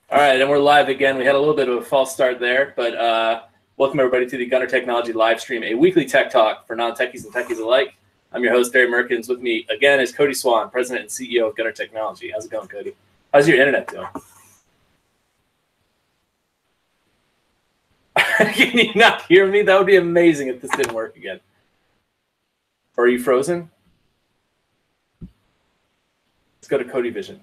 All right, and we're live again. We had a little bit of a false start there, but welcome everybody to the Gunner Technology Livestream, a weekly tech talk for non-techies and techies alike. I'm your host, Barry Merkins. With me again is Cody Swan, President and CEO of Gunner Technology. How's it going, Cody? How's your internet doing? Can you not hear me? That would be amazing if this didn't work again. Or are you frozen? Let's go to Cody Vision.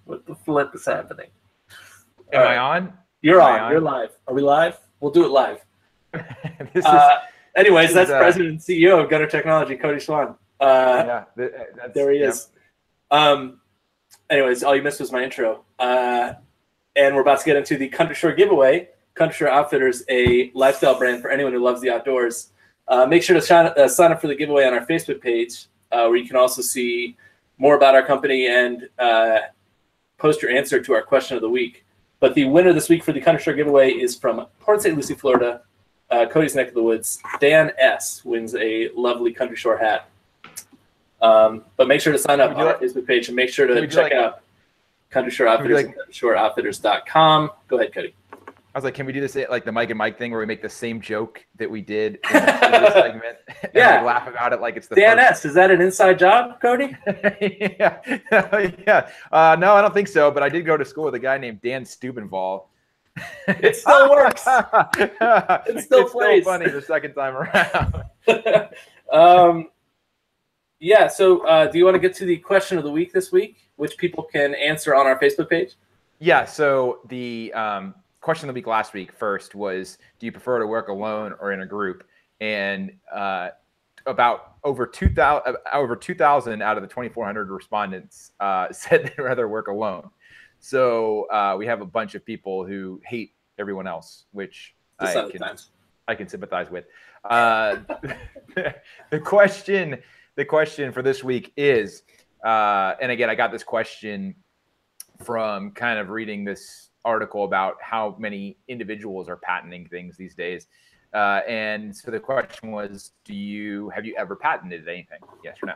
What the flip is happening? Am I on? You're on. You're live. Are we live? We'll do it live. Anyways, that's President and CEO of Gunner Technology, Cody Swan. There he is. Anyways, all you missed was my intro. And we're about to get into the Country Shore giveaway. Country Shore Outfitters, a lifestyle brand for anyone who loves the outdoors. Make sure to sign up for the giveaway on our Facebook page, where you can also see more about our company and post your answer to our question of the week. But the winner this week for the Country Shore giveaway is from Port St. Lucie, Florida, Cody's neck of the woods. Dan S. wins a lovely Country Shore hat. But make sure to sign up on our Facebook page and make sure to check out Country Shore Outfitters and CountryShoreOutfitters.com. Go ahead, Cody. I was like, can we do this like the Mike and Mike thing where we make the same joke that we did in the segment and we laugh about it like it's the Dan S. Is that an inside job, Cody? Yeah. No, I don't think so. But I did go to school with a guy named Dan Steubenvall. It still works. It still plays. Still funny the second time around. Yeah. So do you want to get to the question of the week this week, which people can answer on our Facebook page? Yeah. So the question of the week last week first was, do you prefer to work alone or in a group? And about over 2,000 out of the 2,400 respondents said they'd rather work alone. So we have a bunch of people who hate everyone else, which I can sympathize with. The question for this week is, and again, I got this question from kind of reading this article about how many individuals are patenting things these days. And so the question was, have you ever patented anything? Yes or no?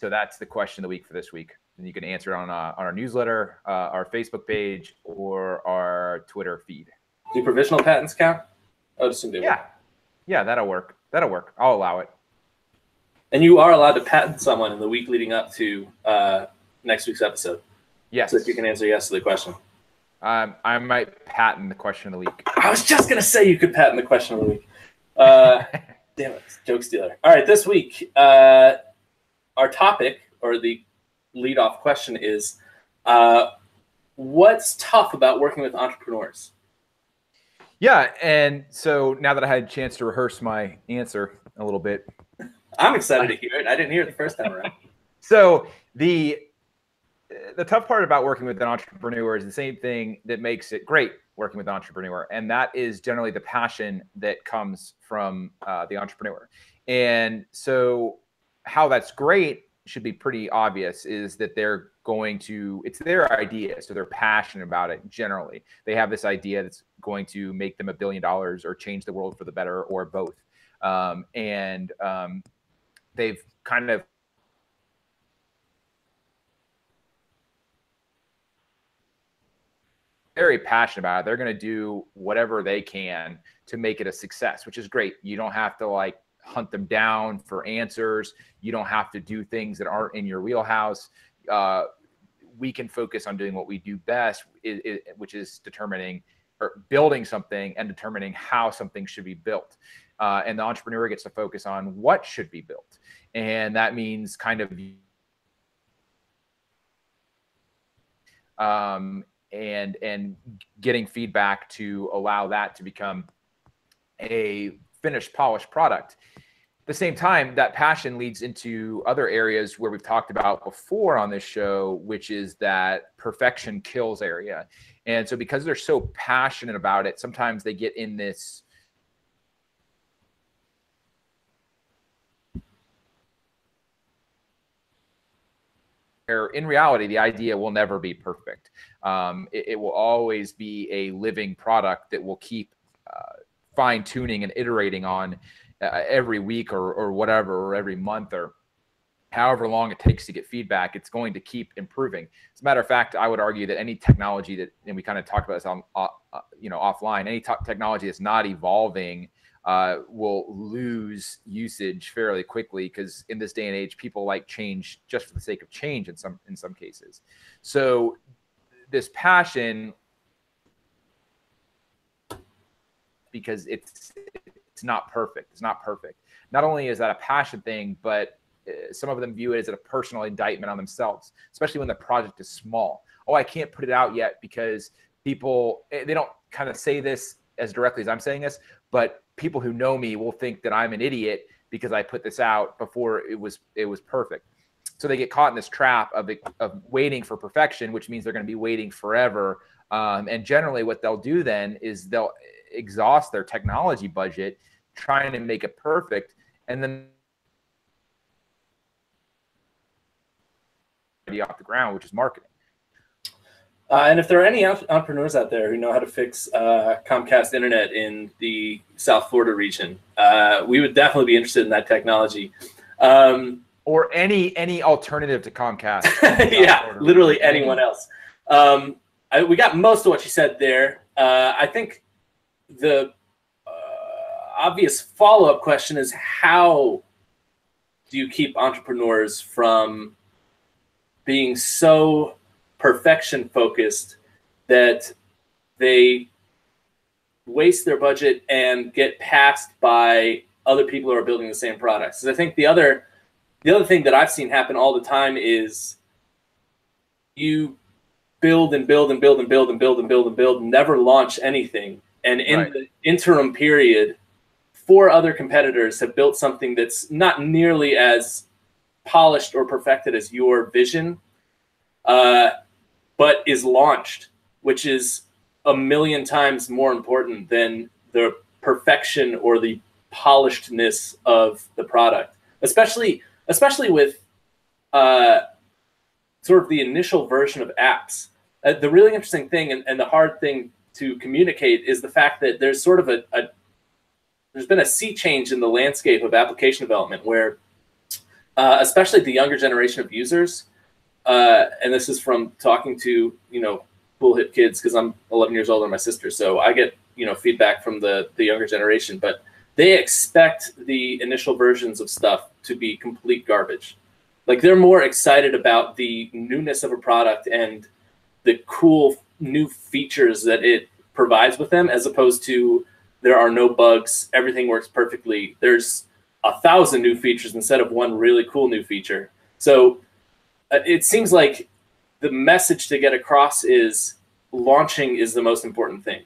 So that's the question of the week for this week. And you can answer it on our newsletter, our Facebook page, or our Twitter feed. Do provisional patents count? I would assume they would. Yeah, that'll work. I'll allow it. And you are allowed to patent someone in the week leading up to next week's episode. Yes. So if you can answer yes to the question. I might patent the question of the week. I was just going to say you could patent the question of the week. Damn it, joke stealer. All right, this week, our topic, or the lead-off question is, what's tough about working with entrepreneurs? Yeah, and so now that I had a chance to rehearse my answer a little bit. I'm excited to hear it. I didn't hear it the first time around. So the tough part about working with an entrepreneur is the same thing that makes it great working with an entrepreneur. And that is generally the passion that comes from the entrepreneur. And so how that's great should be pretty obvious, is that it's their idea. So they're passionate about it. Generally, they have this idea that's going to make them $1 billion or change the world for the better, or both. They've kind of very passionate about it. They're going to do whatever they can to make it a success, which is great. You don't have to hunt them down for answers. You don't have to do things that aren't in your wheelhouse. We can focus on doing what we do best, which is building something and determining how something should be built. And the entrepreneur gets to focus on what should be built. And that means kind of and getting feedback to allow that to become a finished, polished product. At the same time, that passion leads into other areas where we've talked about before on this show, which is that perfection kills area. And so because they're so passionate about it, sometimes they get in this in reality, the idea will never be perfect. It will always be a living product that will keep fine tuning and iterating on every week or whatever, or every month, or however long it takes to get feedback, it's going to keep improving. As a matter of fact, I would argue that any technology that, and we kind of talked about this on, offline, any technology that's not evolving will lose usage fairly quickly, because in this day and age, people like change just for the sake of change in some cases. So this passion, because it's not perfect. It's not perfect. Not only is that a passion thing, but some of them view it as a personal indictment on themselves, especially when the project is small. Oh, I can't put it out yet because people, they don't kind of say this as directly as I'm saying this, but people who know me will think that I'm an idiot because I put this out before it was perfect. So they get caught in this trap of waiting for perfection, which means they're going to be waiting forever. And generally what they'll do then is they'll exhaust their technology budget trying to make it perfect, and then off the ground, which is marketing. And if there are any entrepreneurs out there who know how to fix Comcast internet in the South Florida region, we would definitely be interested in that technology. Or any alternative to Comcast. Yeah, literally anyone else. We got most of what you said there. I think the obvious follow-up question is, how do you keep entrepreneurs from being so perfection focused that they waste their budget and get passed by other people who are building the same products? Because I think the other thing that I've seen happen all the time is you build and build and build and build and build and build and build, never launch anything. And in the interim period, 4 other competitors have built something that's not nearly as polished or perfected as your vision, but is launched, which is a million times more important than the perfection or the polishedness of the product, especially with sort of the initial version of apps. The really interesting thing and the hard thing to communicate is the fact that there's sort of there's been a sea change in the landscape of application development where, especially the younger generation of users, and this is from talking to, cool hip kids, because I'm 11 years older than my sister, so I get, feedback from the younger generation, but they expect the initial versions of stuff to be complete garbage. Like, they're more excited about the newness of a product and the cool new features that it provides with them, as opposed to there are no bugs, everything works perfectly. There's 1,000 new features instead of one really cool new feature. So it seems like the message to get across is launching is the most important thing.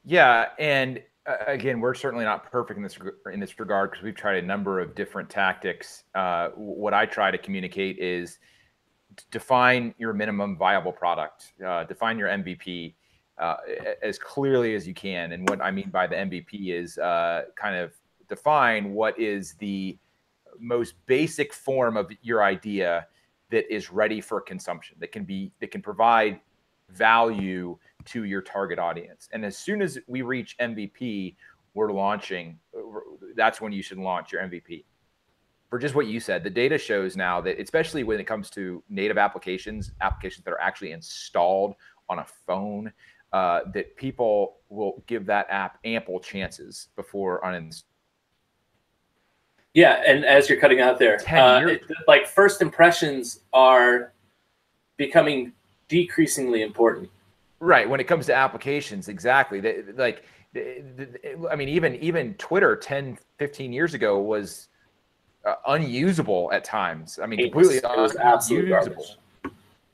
Yeah, and again, we're certainly not perfect in this regard, because we've tried a number of different tactics. What I try to communicate is define your minimum viable product, define your MVP as clearly as you can. And what I mean by the MVP is kind of define what is the most basic form of your idea that is ready for consumption, that can provide value to your target audience. And as soon as we reach MVP, we're launching. That's when you should launch your MVP. For just what you said, the data shows now that, especially when it comes to native applications that are actually installed on a phone, that people will give that app ample chances before uninstalling. Yeah, and as you're cutting out there, like, first impressions are becoming decreasingly important. Right, when it comes to applications, exactly. I mean, even Twitter 10, 15 years ago was unusable at times. I mean, completely it was absolutely unusable.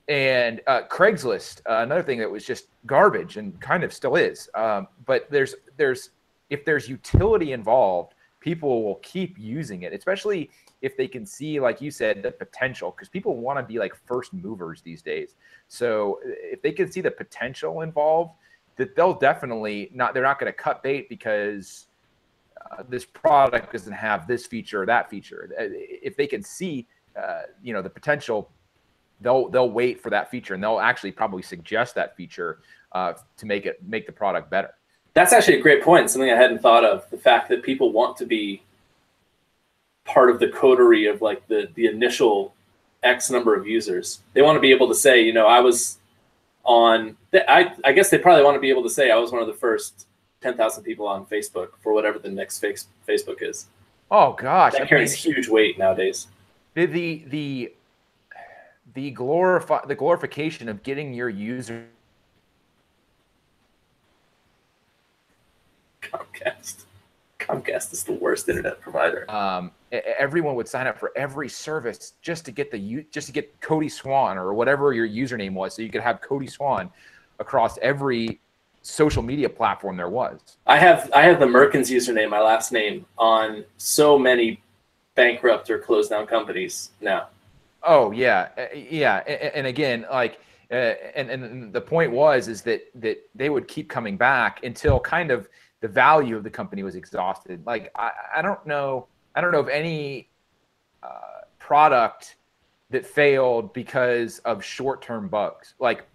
And Craigslist, another thing that was just garbage and kind of still is. But if there's utility involved, people will keep using it, especially if they can see, like you said, the potential, because people want to be like first movers these days. So if they can see the potential involved, that they'll definitely they're not going to cut bait because this product doesn't have this feature or that feature. If they can see, the potential, they'll wait for that feature, and they'll actually probably suggest that feature to make the product better. That's actually a great point. Something I hadn't thought of. The fact that people want to be part of the coterie of like the initial X number of users. They want to be able to say, you know, I was on. I guess they probably want to be able to say I was one of the first 10,000 people on Facebook for whatever the next Facebook is. Oh gosh, that carries huge weight nowadays. The glorification of getting your user. Comcast is the worst internet provider. Everyone would sign up for every service just to get Cody Swan or whatever your username was, so you could have Cody Swan across every social media platform there was. I have the Merkins username, my last name, on so many bankrupt or closed down companies now. Oh yeah, yeah, and again, like, and the point is that they would keep coming back until kind of the value of the company was exhausted. Like I don't know of any product that failed because of short-term bugs. Like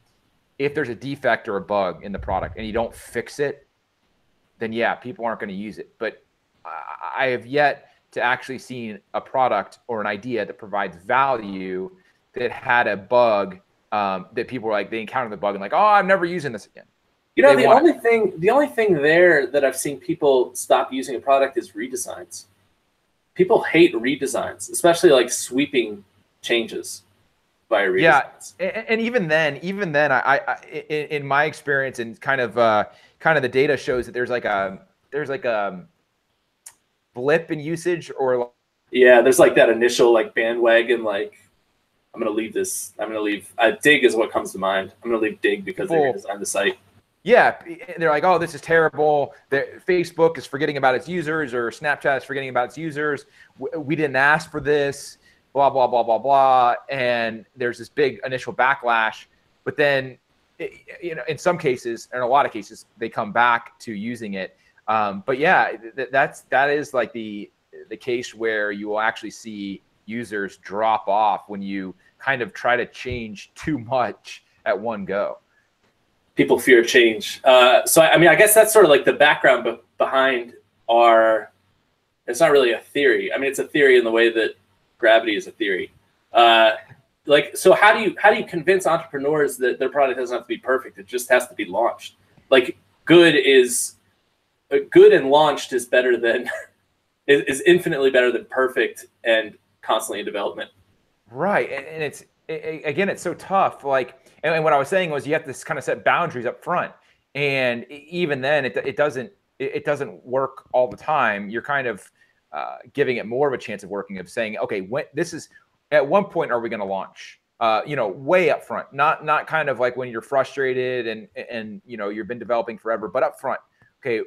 if there's a defect or a bug in the product and you don't fix it, then yeah, people aren't going to use it. But I have yet to actually see a product or an idea that provides value that had a bug that people were like, they encountered the bug and like, oh, I'm never using this again. You know, the only thing there that I've seen people stop using a product is redesigns. People hate redesigns, especially like sweeping changes via redesigns. Yeah, and even then, I in my experience and kind of the data shows that there's like a blip in usage or yeah, there's like that initial like bandwagon like I'm gonna leave this. I'm gonna leave. Dig is what comes to mind. I'm gonna leave Dig because they redesigned the site. Yeah, they're like, oh, this is terrible. Facebook is forgetting about its users, or Snapchat is forgetting about its users. We didn't ask for this, blah, blah, blah, blah, blah. And there's this big initial backlash. But then, you know, in some cases, in a lot of cases, they come back to using it. But yeah, that is like the case where you will actually see users drop off when you kind of try to change too much at one go. People fear change. So, I mean, I guess that's sort of like the background behind our, it's not really a theory. I mean, it's a theory in the way that gravity is a theory. Like, so how do you convince entrepreneurs that their product doesn't have to be perfect? It just has to be launched. Like good and launched is better than, is infinitely better than perfect and constantly in development. Right. And it's, again, it's so tough. Like, and what I was saying was you have to kind of set boundaries up front. And even then it doesn't work all the time. You're kind of giving it more of a chance of working, of saying, okay, at one point are we going to launch? You know, way up front, not kind of like when you're frustrated and you know, you've been developing forever, but up front. Okay,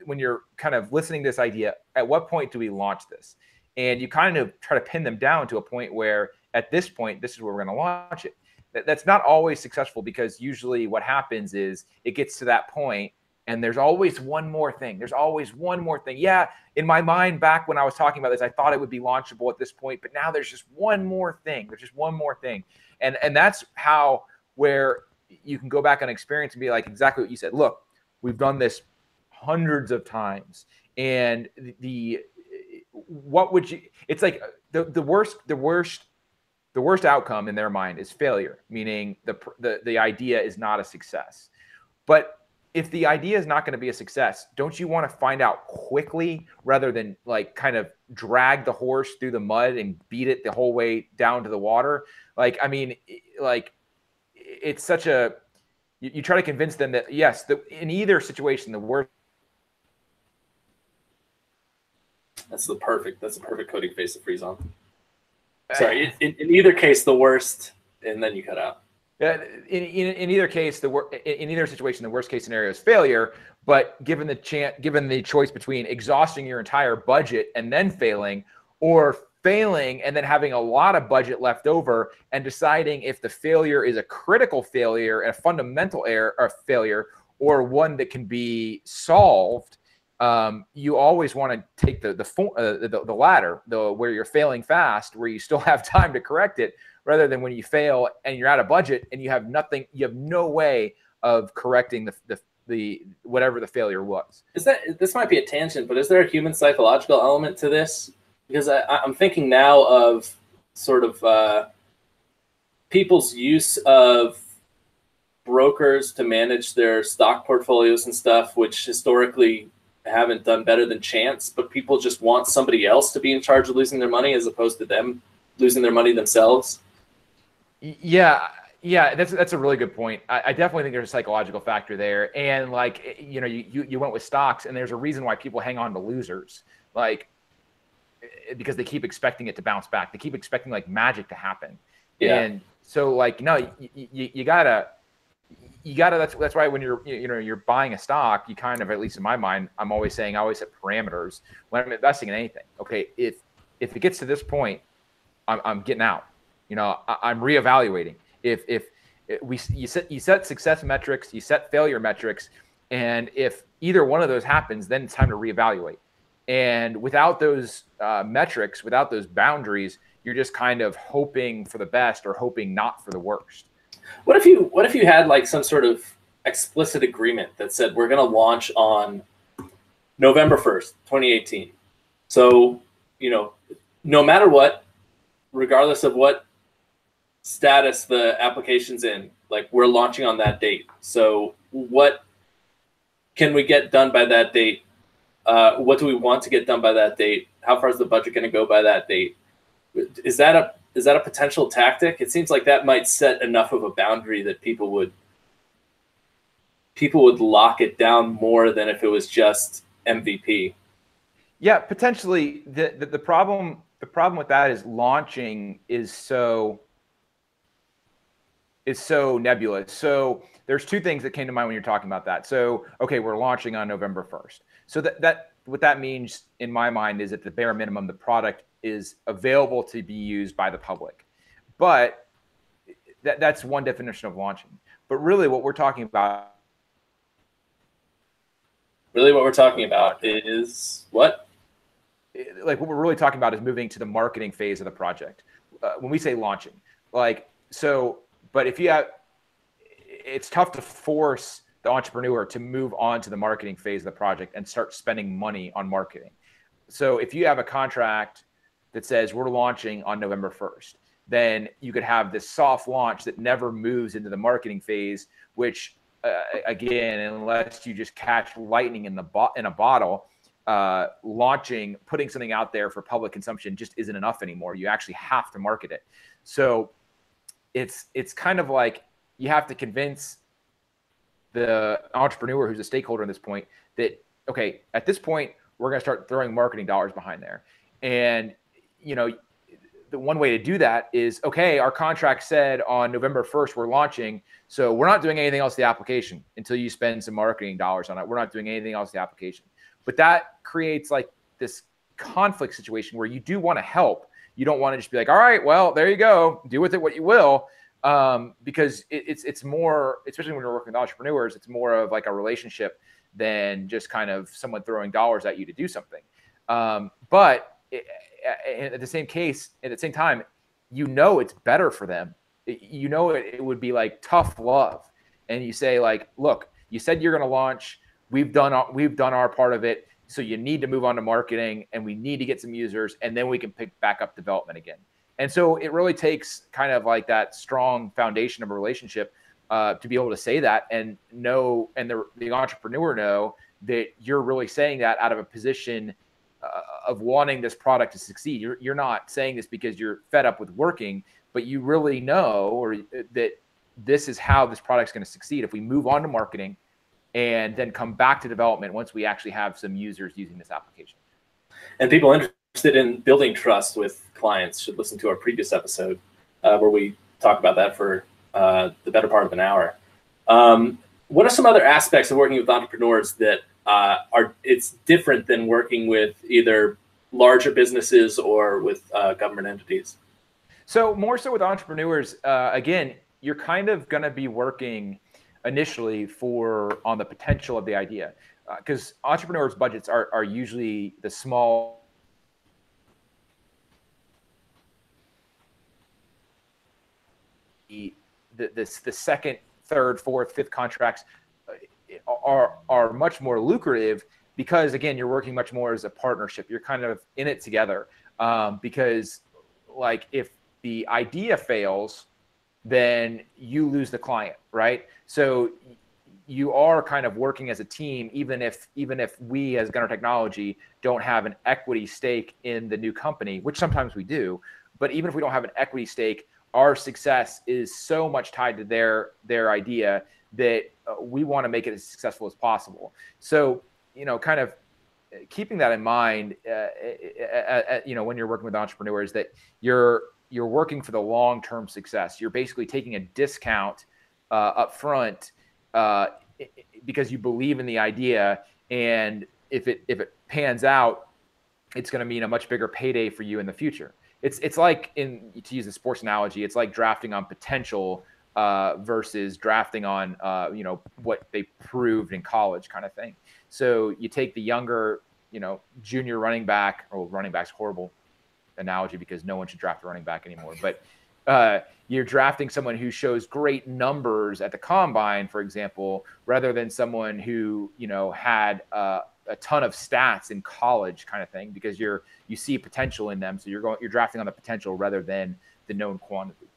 when you're kind of listening to this idea, at what point do we launch this? And you kind of try to pin them down to a point where at this point, this is where we're going to launch it. That's not always successful, because usually what happens is it gets to that point and there's always one more thing. There's always one more thing. Yeah, in my mind, back when I was talking about this, I thought it would be launchable at this point, but now there's just one more thing. There's just one more thing. And that's where you can go back on experience and be like, exactly what you said. Look, we've done this hundreds of times. And it's like the worst outcome in their mind is failure, meaning the idea is not a success. But if the idea is not going to be a success, don't you want to find out quickly rather than like kind of drag the horse through the mud and beat it the whole way down to the water? Like, I mean, like it's such a, you try to convince them that yes, in either situation, the worst. That's the perfect coding face to freeze on. Sorry, in either case, the worst, and then you cut out. In either case, in either situation, the worst case scenario is failure. But given the choice between exhausting your entire budget and then failing, or failing and then having a lot of budget left over and deciding if the failure is a critical failure, a fundamental error or failure, or one that can be solved, you always want to take the latter, where you're failing fast, where you still have time to correct it, rather than when you fail and you're out of budget and you have nothing, you have no way of correcting whatever the failure was. This might be a tangent, but is there a human psychological element to this? Because I'm thinking now of sort of people's use of brokers to manage their stock portfolios and stuff, which historically haven't done better than chance, but people just want somebody else to be in charge of losing their money as opposed to them losing their money themselves. Yeah, that's a really good point. I definitely think there's a psychological factor there. And like, you went with stocks, and there's a reason why people hang on to losers, like, because they keep expecting it to bounce back. They keep expecting like magic to happen. Yeah. And so like, no, you gotta, that's why when you're buying a stock, you kind of, at least in my mind, I always set parameters when I'm investing in anything. Okay, if it gets to this point, I'm getting out. I'm reevaluating. You set success metrics, you set failure metrics, and if either one of those happens, then it's time to reevaluate. And without those metrics, without those boundaries, you're just kind of hoping for the best or hoping not for the worst. What if you had like some sort of explicit agreement that said we're going to launch on November 1st, 2018. So, no matter what, regardless of what status the application's in, like, we're launching on that date. So what can we get done by that date? What do we want to get done by that date? How far is the budget going to go by that date? Is that a potential tactic? It seems like that might set enough of a boundary that people would lock it down more than if it was just MVP. Yeah, potentially. The problem with that is launching is so nebulous. So there's two things that came to mind when you're talking about that. So, okay, we're launching on November 1st. So that what that means in my mind is at the bare minimum, the product is available to be used by the public. But that's one definition of launching. But really what we're talking about is what? Like, what we're really talking about is moving to the marketing phase of the project. When we say launching, like, so, but if you have, it's tough to force the entrepreneur to move on to the marketing phase of the project and start spending money on marketing. So if you have a contract that says we're launching on November 1st, then you could have this soft launch that never moves into the marketing phase, which again, unless you just catch lightning in a bottle, launching, putting something out there for public consumption just isn't enough anymore. You actually have to market it. So it's kind of like you have to convince the entrepreneur who's a stakeholder in this point that, okay, at this point, we're going to start throwing marketing dollars behind there. And, the one way to do that is, okay, our contract said on November 1st, we're launching. So we're not doing anything else to the application until you spend some marketing dollars on it. We're not doing anything else to the application. But that creates like this conflict situation where you do want to help. You don't want to just be like, all right, well, there you go. Do with it what you will. Because it's more, especially when you're working with entrepreneurs, it's more of like a relationship than just kind of someone throwing dollars at you to do something. But at the same time, it's better for them. It would be like tough love. And you say like, look, you said you're going to launch. We've done our part of it. So you need to move on to marketing, and we need to get some users, and then we can pick back up development again. And so it really takes kind of like that strong foundation of a relationship to be able to say that and know, and the entrepreneur know that you're really saying that out of a position of wanting this product to succeed. You're not saying this because you're fed up with working, but you really know that this is how this product's going to succeed if we move on to marketing and then come back to development once we actually have some users using this application. And people interested in building trust with clients should listen to our previous episode where we talk about that for the better part of an hour. What are some other aspects of working with entrepreneurs that it's different than working with either larger businesses or with government entities? So more so with entrepreneurs, again, you're kind of going to be working initially on the potential of the idea, because entrepreneurs' budgets are usually the small. The second, third, fourth, fifth contracts, are much more lucrative because, again, you're working much more as a partnership. You're kind of in it together, because like if the idea fails, then you lose the client, right? So you are kind of working as a team, even if we as Gunner Technology don't have an equity stake in the new company, which sometimes we do. But even if we don't have an equity stake, our success is so much tied to their idea that we want to make it as successful as possible. So, kind of keeping that in mind, when you're working with entrepreneurs, that you're working for the long-term success. You're basically taking a discount up front because you believe in the idea, and if it pans out, it's going to mean a much bigger payday for you in the future. It's like, to use a sports analogy, it's like drafting on potential versus drafting on what they proved in college, kind of thing. So you take the younger, junior running back, or running back's horrible analogy because no one should draft a running back anymore, but you're drafting someone who shows great numbers at the combine, for example, rather than someone who had a ton of stats in college, kind of thing, because you see potential in them. So you're drafting on the potential rather than the known quantity.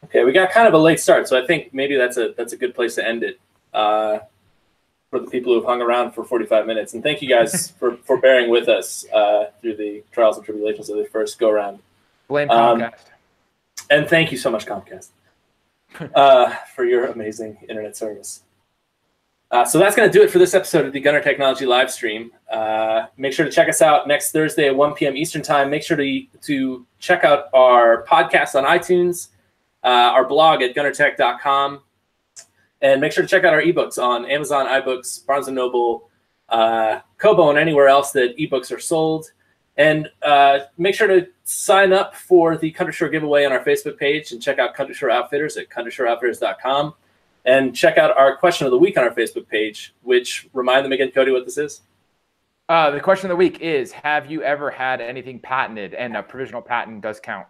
Okay, we got kind of a late start, so I think maybe that's a good place to end it for the people who've hung around for 45 minutes. And thank you guys for bearing with us through the trials and tribulations of the first go round. Blame Comcast. And thank you so much, Comcast, for your amazing internet service. So that's going to do it for this episode of the Gunner Technology Livestream. Make sure to check us out next Thursday at 1 p.m. Eastern Time. Make sure to check out our podcast on iTunes, our blog at gunnertech.com, and make sure to check out our ebooks on Amazon, iBooks, Barnes & Noble, Kobo, and anywhere else that ebooks are sold. And make sure to sign up for the Country Shore giveaway on our Facebook page, and check out Country Shore Outfitters at countryshoreoutfitters.com. And check out our question of the week on our Facebook page, which, remind them again, Cody, what this is. The question of the week is, have you ever had anything patented? And a provisional patent does count.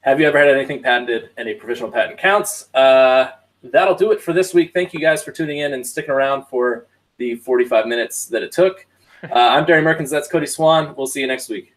Have you ever had anything patented? And a provisional patent counts. That'll do it for this week. Thank you guys for tuning in and sticking around for the 45 minutes that it took. I'm Derry Merkins. That's Cody Swan. We'll see you next week.